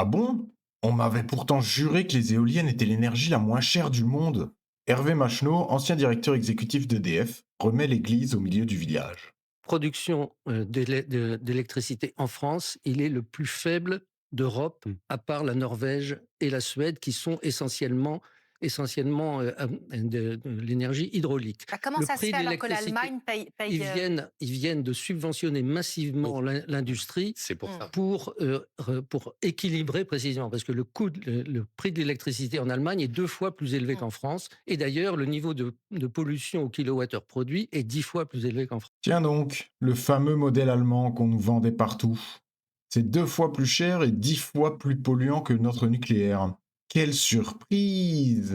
Ah bon? On m'avait pourtant juré que les éoliennes étaient l'énergie la moins chère du monde. Hervé Macheneau, ancien directeur exécutif d'EDF, remet l'église au milieu du village. Production, d'électricité en France, il est le plus faible d'Europe, à part la Norvège et la Suède qui sont essentiellement, de l'énergie hydraulique. Bah, comment Le ça se prix fait de alors que l'électricité, l'Allemagne paye, ils viennent de subventionner massivement Oui, l'industrie c'est pour mmh. ça. pour équilibrer précisément, parce que le prix de l'électricité en Allemagne est 2 fois plus élevé Mmh. qu'en France et d'ailleurs le niveau de pollution au kilowattheure produit est 10 fois plus élevé qu'en France. Tiens donc, le fameux modèle allemand qu'on nous vendait partout. C'est 2 fois plus cher et 10 fois plus polluant que notre nucléaire. Quelle surprise!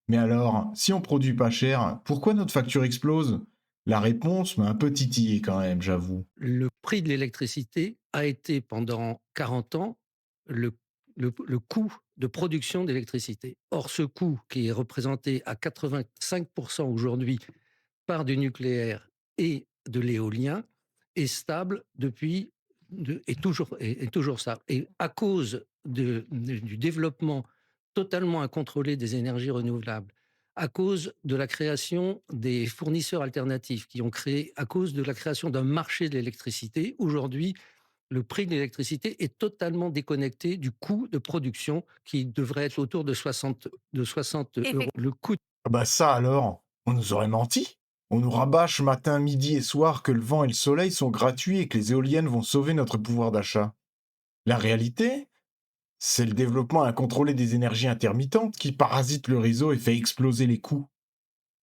Mais alors, si on produit pas cher, pourquoi notre facture explose? La réponse m'a un peu titillé quand même, j'avoue. Le prix de l'électricité a été pendant 40 ans le le coût de production d'électricité. Or ce coût qui est représenté à 85 aujourd'hui par du nucléaire et de l'éolien est stable depuis de est toujours stable et à cause du développement totalement incontrôlé des énergies renouvelables, à cause de la création des fournisseurs alternatifs qui ont créé à cause de la création d'un marché de l'électricité, aujourd'hui, le prix de l'électricité est totalement déconnecté du coût de production qui devrait être autour de 60 €. Effec Le coût Ah bah ça alors, on nous aurait menti. On nous rabâche matin, midi et soir que le vent et le soleil sont gratuits et que les éoliennes vont sauver notre pouvoir d'achat. La réalité, c'est le développement incontrôlé des énergies intermittentes qui parasite le réseau et fait exploser les coûts.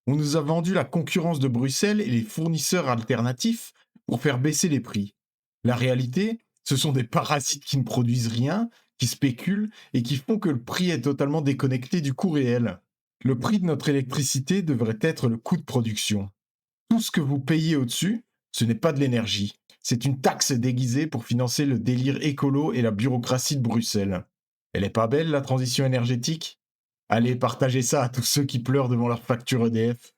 On nous a vendu la concurrence de Bruxelles et les fournisseurs alternatifs pour faire baisser les prix. La réalité, ce sont des parasites qui ne produisent rien, qui spéculent et qui font que le prix est totalement déconnecté du coût réel. Le prix de notre électricité devrait être le coût de production. Tout ce que vous payez au-dessus, ce n'est pas de l'énergie. C'est une taxe déguisée pour financer le délire écolo et la bureaucratie de Bruxelles. Elle est pas belle, la transition énergétique? Allez, partagez ça à tous ceux qui pleurent devant leur facture EDF.